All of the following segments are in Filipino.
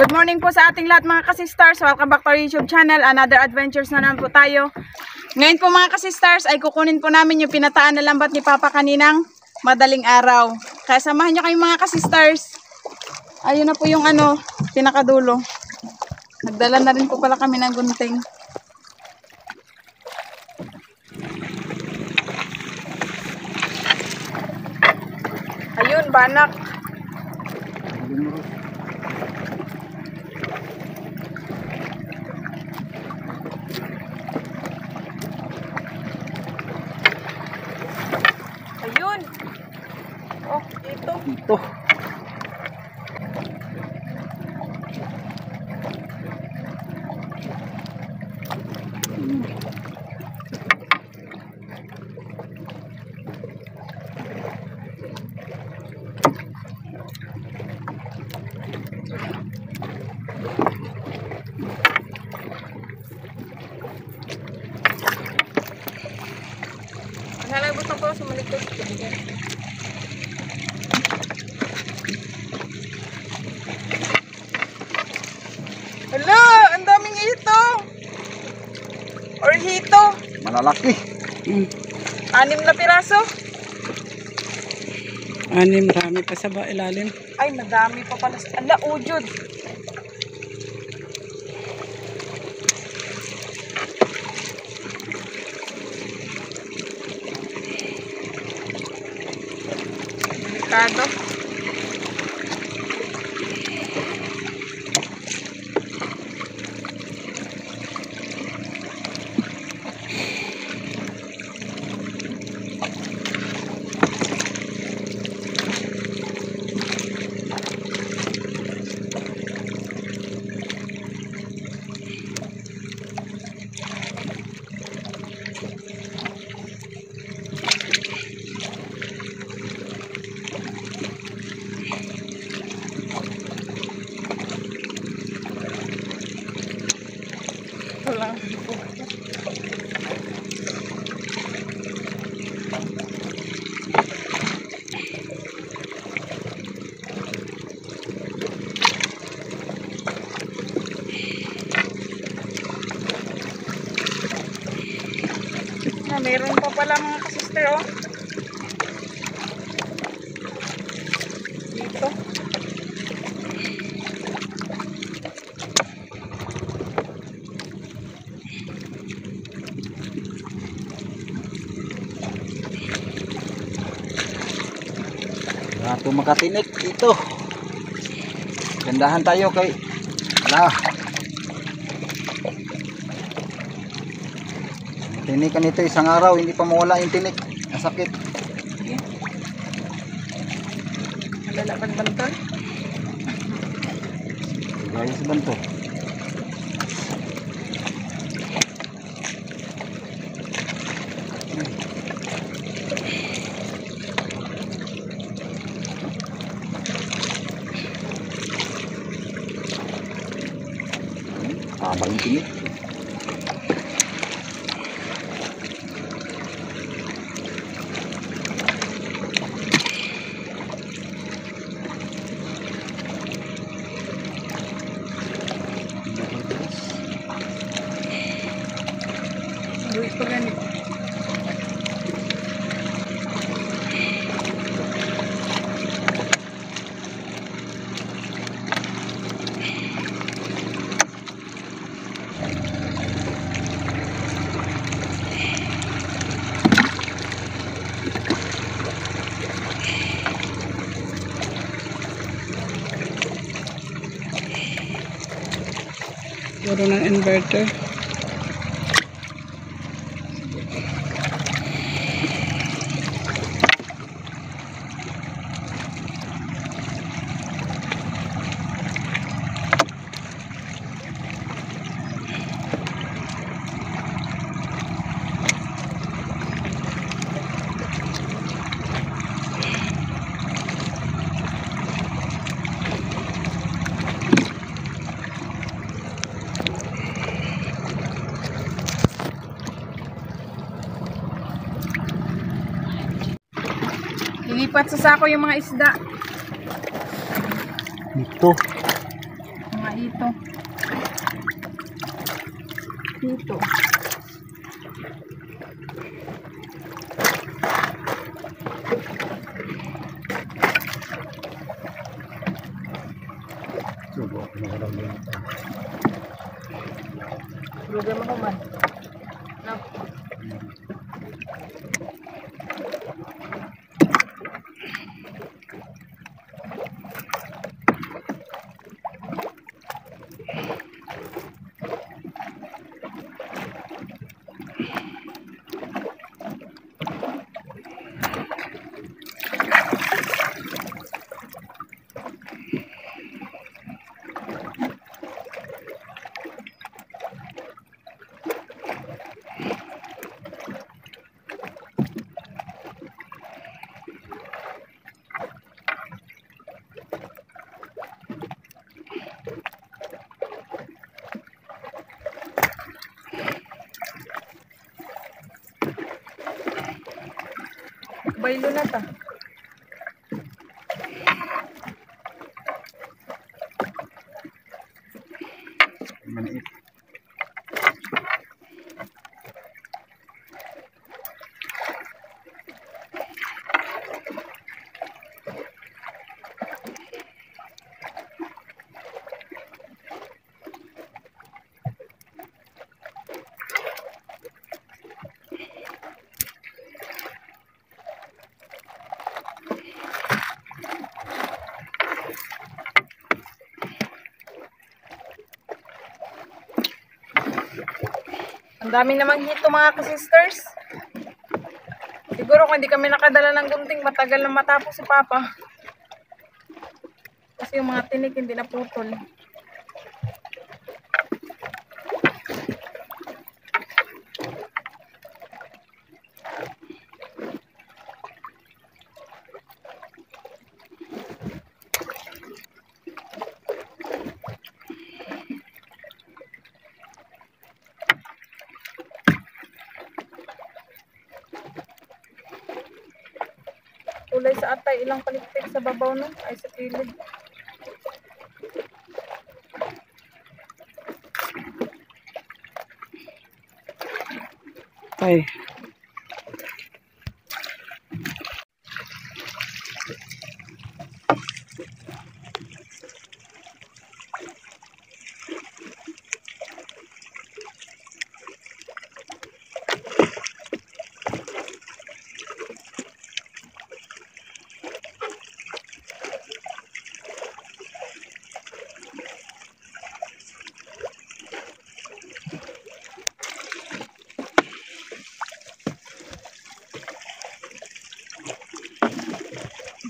Good morning po sa ating lahat mga kasistars. Welcome back to our YouTube channel. Another adventures na naman po tayo. Ngayon po mga kasistars ay kukunin po namin yung pinataan na lambat ni Papa kaninang madaling araw. Kaya samahan nyo kayong mga kasistars. Ayun na po yung pinakadulo. Nagdala na rin po pala kami ng gunting. Ayun, banak. Ayun. Oh, dito. Dito. Nalabot na po sa malikot. Hala, ang daming ito. Or hito. Malalaki. 6 na piraso. Marami pa sa ilalim. Ay, madami pa pala. Ala, ujod. Delikado. Wala. Meron pa pala mga kasister, oh. Dito. Ito makatinik dito. Gandahan tayo kay tinikan ito isang araw, hindi pa mawala yung tinik. Nasakit. Malalaban bantol. Gaya sa banto. Abang tinik. Duit pa ganit. Puro ng inverter. Ilipat sa sako yung mga isda. Ito. Mga mga hito. Hito. Subo, pinagalaw mo ito. Lugar mo man. No. Baylo na ta. Maniit. Ang dami namang hito mga kasisters. Siguro kung hindi kami nakadala ng gunting, matagal na matapos si Papa. Kasi yung mga tinik hindi naputol. Kulay sa atay, ilang palikpik sa babaw no? Ay sa kilid. Ay,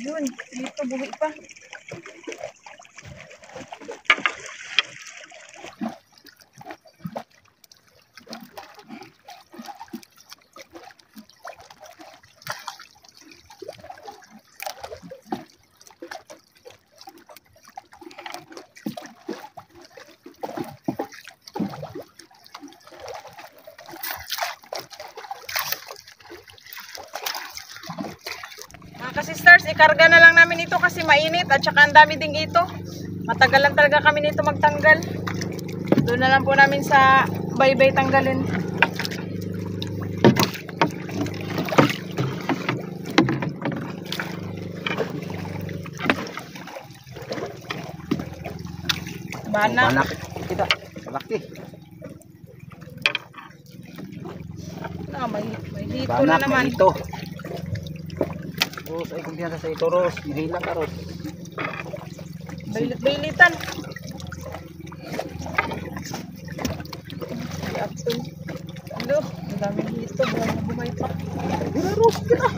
Yun, dito buhi pa. Mga kasisters, ikarga na lang namin ito kasi mainit at saka ang dami ding ito. Matagal lang talaga kami nito magtanggal. Doon na lang po namin sa baybay tanggalin. Banak. Banak. Kita. Laki. Ah, may hito na Banak naman. na ito. Ros, ay kumpiyansa sa ito, Ros. Mahilang ka, Ros. Baylitan. Apple. Hello, ang daming hito. Buhay pa. Tira, Ros. Tira.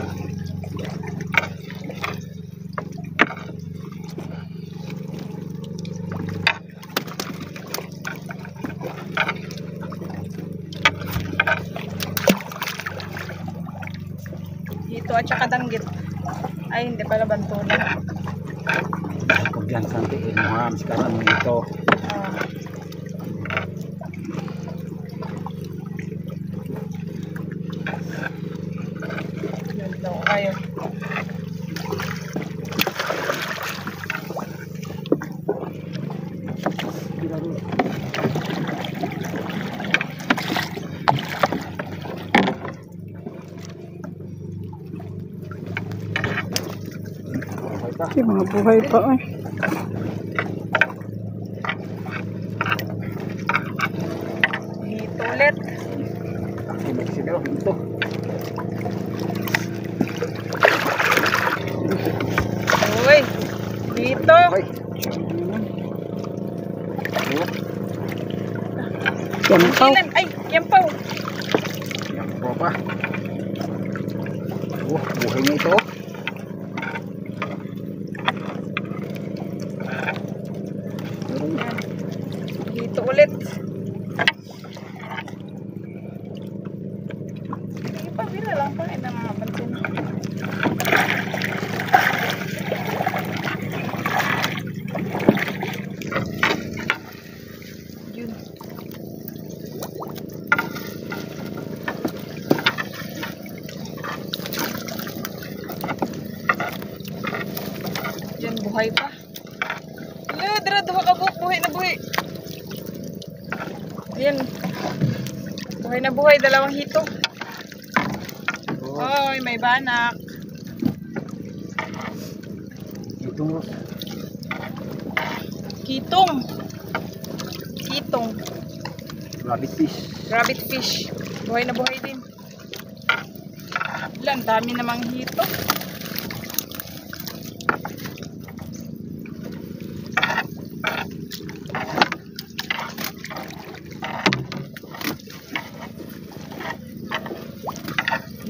Hito at saka danggit. Ay, hindi pala bantulan. Kumpiyansa sa ito. Muham, sekarang ito. Ah. Yan daw kayo. pa. Yung mga buhay pa eh. Dito ulit. Sige, ito. Uy, dito. Okay. Yampaw. Ilan? Ay, yan po. Yan po pa. Buhay na ito. Yan. Dito ulit. Sige pa, bila lang pa. Ito mga pansin. Yun. Yan, buhay pa. Dara, duha ka buhok. Buhay na buhay. Ayan. Buhay na buhay. Dalawang hito. Oy, may banak. Ito. Kitong. Kitong. Rabbit fish. Rabbit fish. Buhay na buhay din. Ilan, dami namang hito.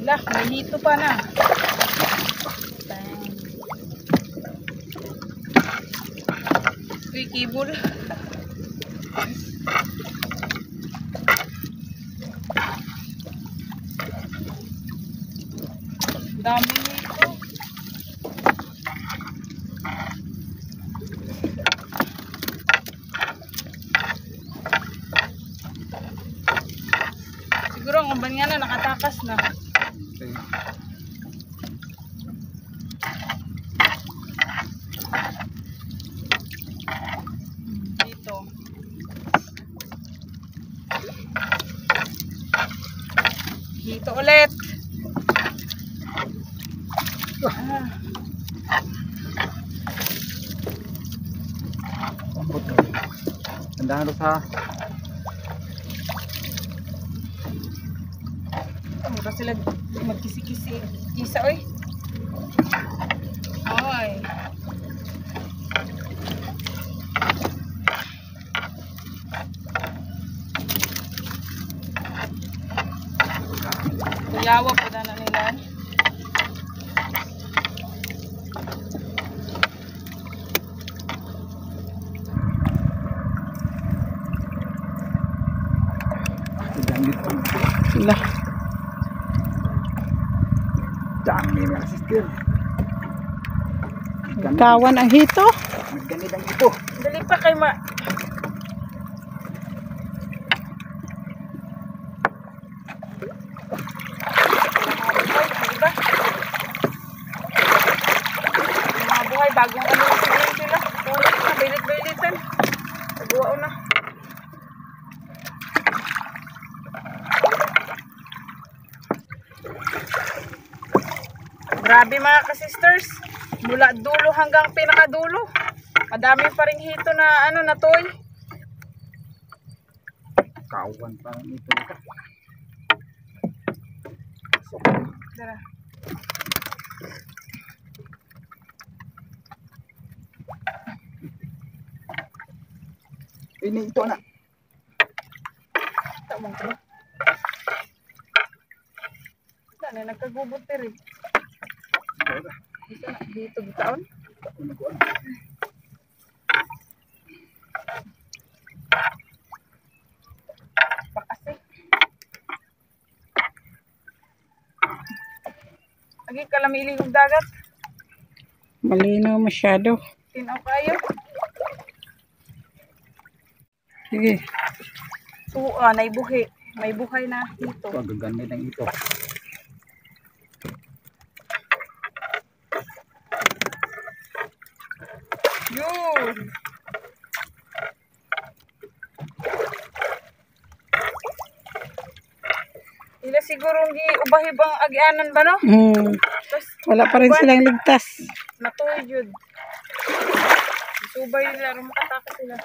Lah, may hito pa na. Uy, kibul. Dami nito. Siguro ang umban nga na nakatakas na. Okay. Dito. Dito ulit. Ah, Ambot. Tandaan ito sa mura sila magkisi-kisi. Isa, oy. Oy. Kuyawa po na nila. Sila. dami mga sister. Kawan ang hito. Magganid ang ito. Dali pa kay ma... Mga buhay, bagong ano na sila. Ulit na, bilit-bilitan. Nagawa na. Grabe mga ka-sisters. Mula dulo hanggang pinakadulo. Madami pa rin hito na ano na toy. Kawan pa ito. Dara. Ini ito na. Tamang ko. Sana nagkagubot rin. Isa na dito bitaon. Pakasi. Lagi ka lang iligog dagat. Malinaw masyado. Tinaw kayo. Sige. Tuwa, naibuhi. May buhay na dito. Ito, gaganid ang ito. Yun. Ila siguro ubahibang agianan ba no? Hmm. Tapos, Wala pa rin silang ligtas. nato to, Jud. Subay nila, rumakataka sila.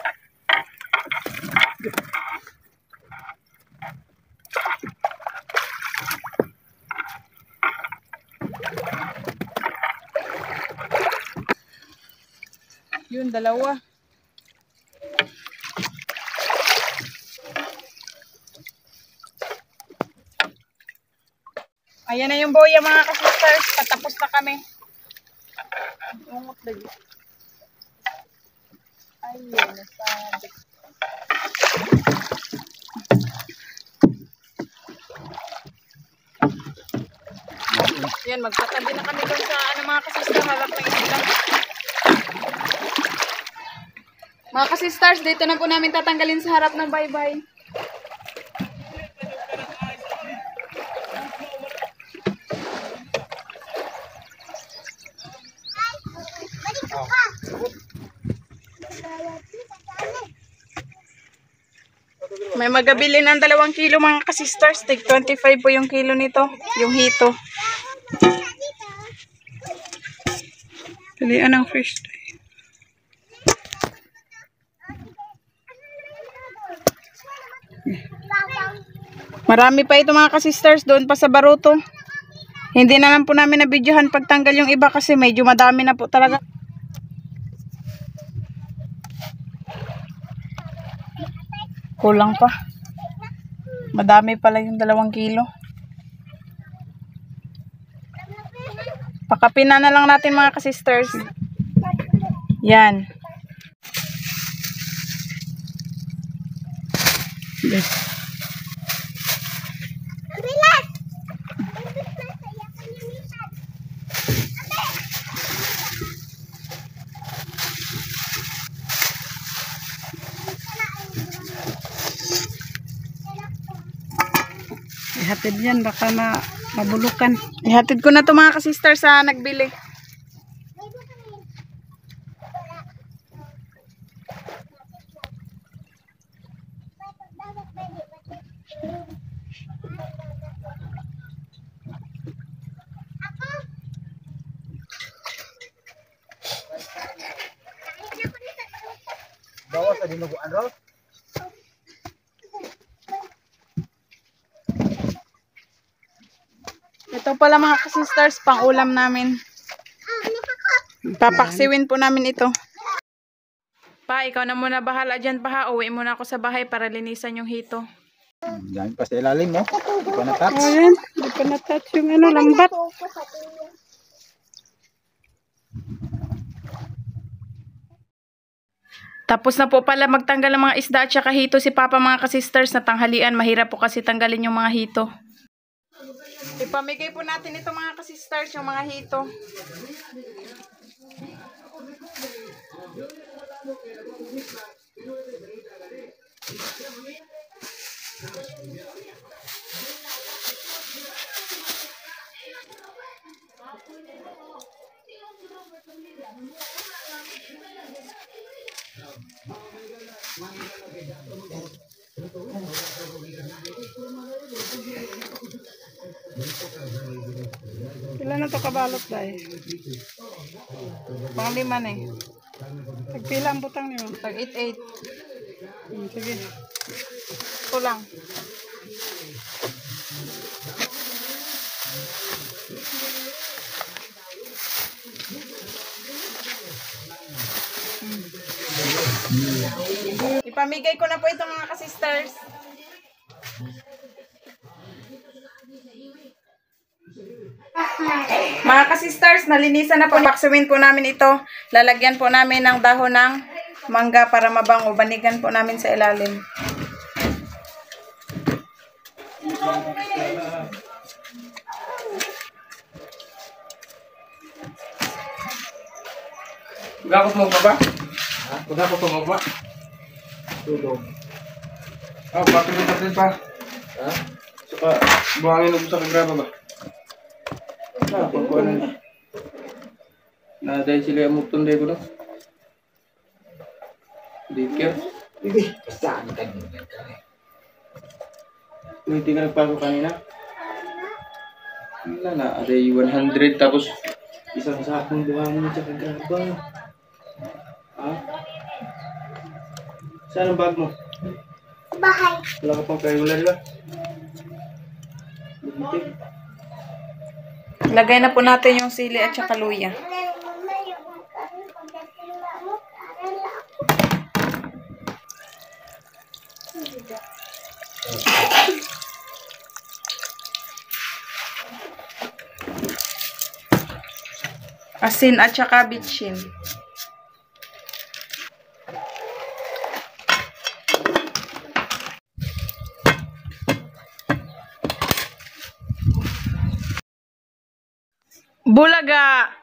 Yun, dalawa. Ayan na yung boya mga ka-sisters. Patapos na kami. Ungot lagi. Ayun, nasabi. Yan, magtatabi na kami doon sa mga ka-sisters. Harap ng isla. Mga ka-sisters, dito na po namin tatanggalin sa harap ng bye-bye. May magabili ng 2 kilo mga ka-sisters. Tig 25 po yung kilo nito. Yung hito. Pilihan ng fish tayo. Marami pa ito mga ka-sisters. Doon pa sa Baruto. Hindi na lang po namin nabidyohan pagtanggal yung iba kasi medyo madami na po talaga. Kulang pa. Madami pala yung 2 kilo. Pakapina na lang natin mga ka-sisters. Yan. Ihatid yan, baka mabulukan. Ihatid ko na to mga ka-sisters sa nagbili. Bawa sa dinuguan raw. Ito pala mga ka-sisters, pang ulam namin. Papaksiwin po namin ito. Pa, ikaw na muna bahala dyan pa ha. Uwi muna ako sa bahay para linisan yung hito. Diyan pa sa ilalim mo. Hindi pa na-touch. Ayan, hindi pa na-touch yung lambat. Tapos na po pala magtanggal ng mga isda at saka hito si Papa mga ka-sisters na tanghalian. Mahirap po kasi tanggalin yung mga hito. Ipamigay po natin ito mga ka-sisters, yung mga hito. Ilan na to kabalot dahil? Pang 5 na eh. Tagpila ang butang niyo. Tag 8-8. Sige. Ito lang. Ipamigay ko na po ito mga ka-sisters. Mga ka-sisters, nalinisan na po. Paksiwin po namin ito. Lalagyan po namin ng dahon ng mangga para mabango. Banigan po namin sa ilalim. Gakot mo pa ba? Ha? Gakot mo ba? Tulog. Ah, patuloy natin pa. Ha? Saka, buhangin mo sa kagraba ba? Ah, pagkuhan na. Na dahil sila yung muktunday ko no? Dikir. Hindi. Saan ka din? Hindi ka nagpago kanina? Wala na, aday 100 tapos Isang sakong buhangin at saka graba. Ha? Saan ang bag mo? Bahay. Wala ka pang kayo, wala diba? Bumitig. Lagay na po natin yung sili at saka luya. Asin at saka bitchin. Bulaga!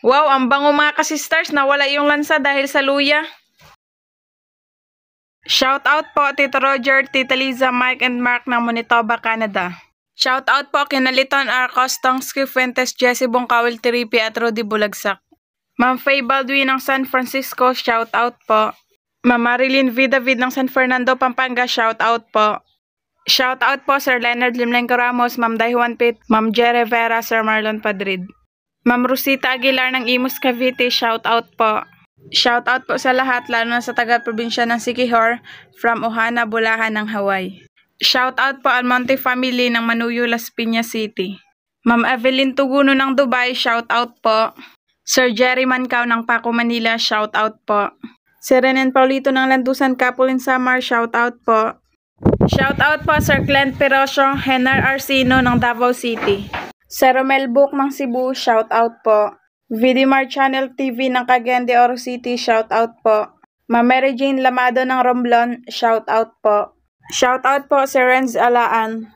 Wow, ang bango mga kasisters. Nawala yung lansa dahil sa luya. Shout out po Tito Roger, Tita Liza, Mike and Mark ng Manitoba, Canada. Shout out po kina Liton R. Costong, Skip Fuentes, Jesse Bongkawil, Tiripi at Rudy Bulagsak. Ma'am Faye Baldwin ng San Francisco, shout out po. Ma'am Marilyn V. David ng San Fernando, Pampanga, shout out po. Shout out po Sir Leonard Limlenco Ramos, Ma'am Daijuan Pitt, Ma'am Jere Vera, Sir Marlon Padrid. Ma'am Rosita Aguilar ng Imus Cavite, shout out po. Shout out po sa lahat, lalo na sa taga-probinsya ng Siquijor, from Ohana, Bulacan ng Hawaii. Shout out po Almonte family ng Manuyo, Las Piñas City. Ma'am Evelyn Tuguno ng Dubai, shout out po. Sir Jerry Mancao ng Paco, Manila, shout out po. Sir Renan Paulito ng Landusan, Capulin Samar, shout out po. Shout out po Sir Clint Perosio, Henar Arsino ng Davao City. Sir Romel Book ng Cebu, shout out po. Vidimar Channel TV ng Cagayan de Oro City, shout out po. Ma'am Mary Jane Lamado ng Romblon, shout out po. Shout out po Sir Renz Alaan.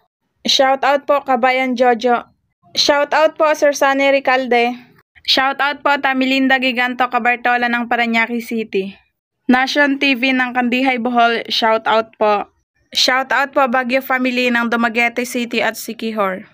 Shout out po Kabayan Jojo. Shout out po Sir Sunny Ricalde. Shout out po Tamilinda Giganto Cabartola ng Parañaque City. Nation TV ng Kandihay Bohol, shout out po. Shout out po Baguio family ng Dumaguete City at Siquijor.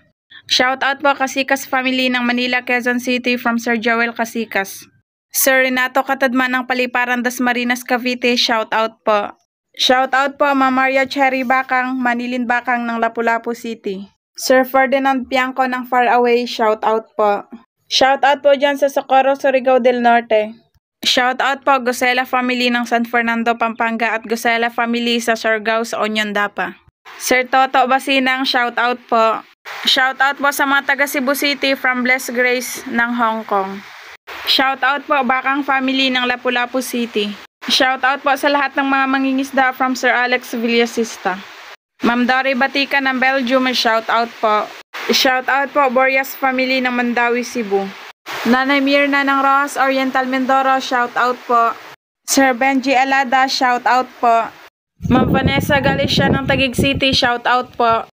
Shout out po Casikas family ng Manila, Quezon City from Sir Joel Casikas. Sir Renato Katadman ng Paliparan, Dasmariñas, Cavite, shout out po. Shout out po Ma'am Maria Cherry Bakang, Manilin Bakang ng Lapu-Lapu City. Sir Ferdinand Piangco ng Far Away, shout out po. Shout out po dyan sa Socorro, Surigao del Norte. Shout out po Gosela family ng San Fernando, Pampanga at Gosela family sa Surigao sa Onyondapa. Sir Toto Basinang, shout out po. Shout out po sa mga taga Cebu City from Blessed Grace ng Hong Kong. Shout out po Bakang family ng Lapu-Lapu City. Shout out po sa lahat ng mga mangingisda from Sir Alex Villasista. Ma'am Dory Batika ng Belgium, shout out po. Shout out po Boreas family ng Mandawi, Cebu. Nanay Mirna ng Rojas Oriental Mindoro, shout out po. Sir Benji Alada, shout out po. Ma'am Vanessa Galicia ng Taguig City, shout out po.